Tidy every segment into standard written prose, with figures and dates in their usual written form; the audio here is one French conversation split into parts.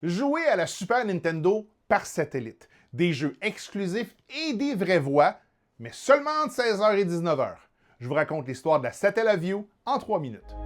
Jouer à la Super Nintendo par satellite. Des jeux exclusifs et des vraies voix, mais seulement entre 16h et 19h. Je vous raconte l'histoire de la Satellaview en 3 minutes.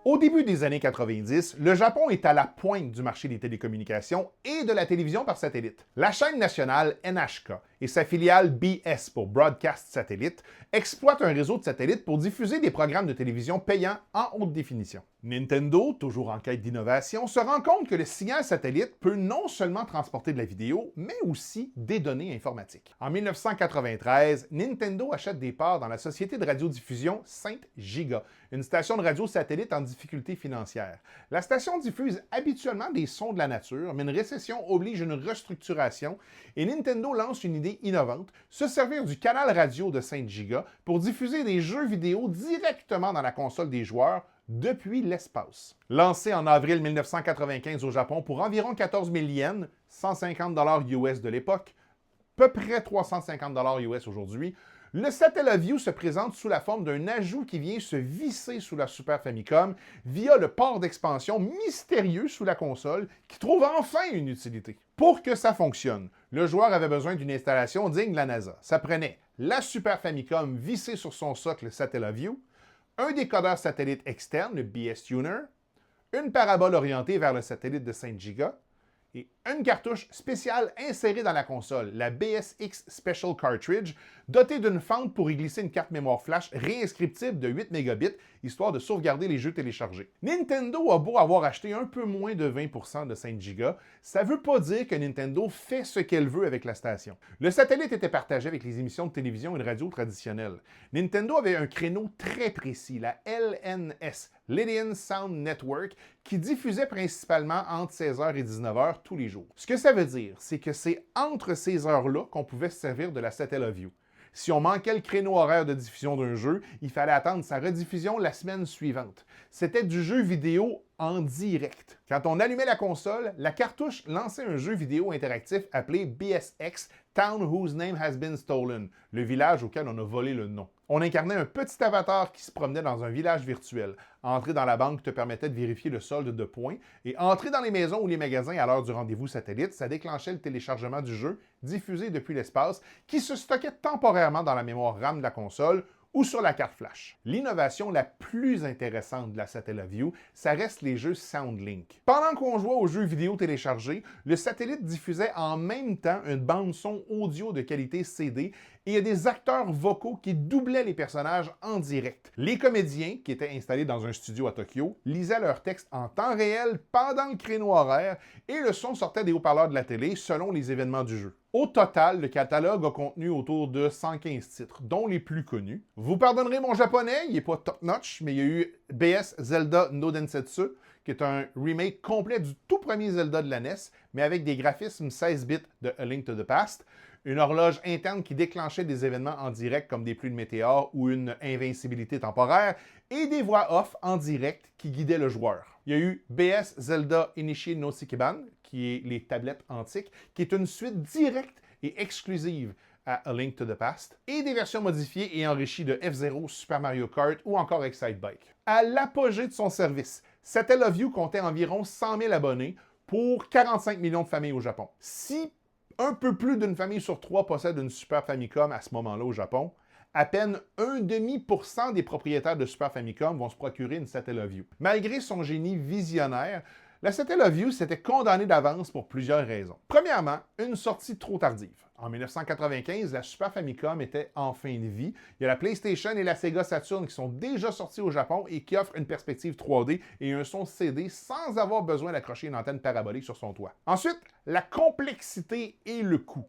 Au début des années 90, le Japon est à la pointe du marché des télécommunications et de la télévision par satellite. La chaîne nationale NHK et sa filiale BS pour Broadcast Satellite exploitent un réseau de satellites pour diffuser des programmes de télévision payants en haute définition. Nintendo, toujours en quête d'innovation, se rend compte que le signal satellite peut non seulement transporter de la vidéo, mais aussi des données informatiques. En 1993, Nintendo achète des parts dans la société de radiodiffusion Saint Giga, une station de radio satellite en difficulté financière. La station diffuse habituellement des sons de la nature, mais une récession oblige une restructuration et Nintendo lance une idée innovante, se servir du canal radio de Saint Giga pour diffuser des jeux vidéo directement dans la console des joueurs depuis l'espace. Lancé en avril 1995 au Japon pour environ 14 000 yens, 150 $ US de l'époque, peu près 350 $ US aujourd'hui, le Satellaview se présente sous la forme d'un ajout qui vient se visser sous la Super Famicom via le port d'expansion mystérieux sous la console qui trouve enfin une utilité. Pour que ça fonctionne, le joueur avait besoin d'une installation digne de la NASA. Ça prenait la Super Famicom vissée sur son socle Satellaview, un décodeur satellite externe, le BS Tuner, une parabole orientée vers le satellite de Saint Giga et une cartouche spéciale insérée dans la console, la BSX Special Cartridge, dotée d'une fente pour y glisser une carte mémoire flash réinscriptible de 8 mégabits, histoire de sauvegarder les jeux téléchargés. Nintendo a beau avoir acheté un peu moins de 20% de Saint Giga, ça veut pas dire que Nintendo fait ce qu'elle veut avec la station. Le satellite était partagé avec les émissions de télévision et de radio traditionnelles. Nintendo avait un créneau très précis, la LNS, Lydian Sound Network, qui diffusait principalement entre 16h et 19h tous les jours. Ce que ça veut dire, c'est que c'est entre ces heures-là qu'on pouvait se servir de la Satellaview. Si on manquait le créneau horaire de diffusion d'un jeu, il fallait attendre sa rediffusion la semaine suivante. C'était du jeu vidéo en direct. Quand on allumait la console, la cartouche lançait un jeu vidéo interactif appelé BSX Town Whose Name Has Been Stolen, le village auquel on a volé le nom. On incarnait un petit avatar qui se promenait dans un village virtuel. Entrer dans la banque te permettait de vérifier le solde de points et entrer dans les maisons ou les magasins à l'heure du rendez-vous satellite, ça déclenchait le téléchargement du jeu diffusé depuis l'espace qui se stockait temporairement dans la mémoire RAM de la console ou sur la carte flash. L'innovation la plus intéressante de la Satellaview, ça reste les jeux SoundLink. Pendant qu'on jouait aux jeux vidéo téléchargés, le satellite diffusait en même temps une bande-son audio de qualité CD et il y a des acteurs vocaux qui doublaient les personnages en direct. Les comédiens, qui étaient installés dans un studio à Tokyo, lisaient leurs textes en temps réel pendant le créneau horaire et le son sortait des haut-parleurs de la télé selon les événements du jeu. Au total, le catalogue a contenu autour de 115 titres, dont les plus connus. Vous pardonnerez mon japonais, il n'est pas top-notch, mais il y a eu BS Zelda no Densetsu, qui est un remake complet du tout premier Zelda de la NES, mais avec des graphismes 16 bits de A Link to the Past, une horloge interne qui déclenchait des événements en direct comme des pluies de météores ou une invincibilité temporaire, et des voix off en direct qui guidaient le joueur. Il y a eu BS Zelda Inishi no Sekiban, qui est les tablettes antiques, qui est une suite directe et exclusive à A Link to the Past, et des versions modifiées et enrichies de F-Zero, Super Mario Kart ou encore Excite Bike. À l'apogée de son service, Satellaview comptait environ 100 000 abonnés pour 45 millions de familles au Japon. Si un peu plus d'une famille sur 3 possède une Super Famicom à ce moment-là au Japon, à peine 1,5% des propriétaires de Super Famicom vont se procurer une Satellaview. Malgré son génie visionnaire, la Satellaview s'était condamnée d'avance pour plusieurs raisons. Premièrement, une sortie trop tardive. En 1995, la Super Famicom était en fin de vie. Il y a la PlayStation et la Sega Saturn qui sont déjà sortis au Japon et qui offrent une perspective 3D et un son CD sans avoir besoin d'accrocher une antenne parabolique sur son toit. Ensuite, la complexité et le coût.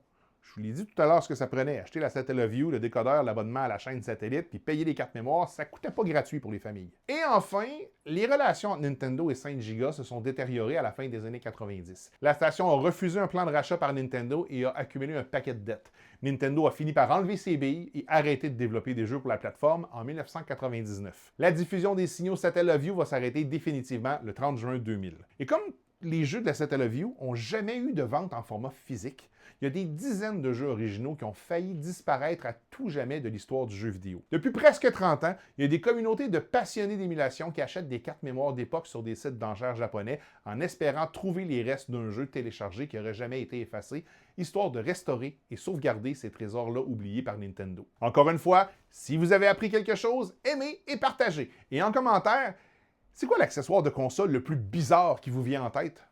Je vous l'ai dit tout à l'heure ce que ça prenait. Acheter la Satellaview, le décodeur, l'abonnement à la chaîne satellite, puis payer les cartes mémoire, ça ne coûtait pas gratuit pour les familles. Et enfin, les relations entre Nintendo et Saint Giga se sont détériorées à la fin des années 90. La station a refusé un plan de rachat par Nintendo et a accumulé un paquet de dettes. Nintendo a fini par enlever ses billes et arrêter de développer des jeux pour la plateforme en 1999. La diffusion des signaux Satellaview va s'arrêter définitivement le 30 juin 2000. Et comme les jeux de la Satellaview n'ont jamais eu de vente en format physique, il y a des dizaines de jeux originaux qui ont failli disparaître à tout jamais de l'histoire du jeu vidéo. Depuis presque 30 ans, il y a des communautés de passionnés d'émulation qui achètent des cartes mémoire d'époque sur des sites d'enchères japonais en espérant trouver les restes d'un jeu téléchargé qui n'aurait jamais été effacé, histoire de restaurer et sauvegarder ces trésors-là oubliés par Nintendo. Encore une fois, si vous avez appris quelque chose, aimez et partagez. Et en commentaire, c'est quoi l'accessoire de console le plus bizarre qui vous vient en tête?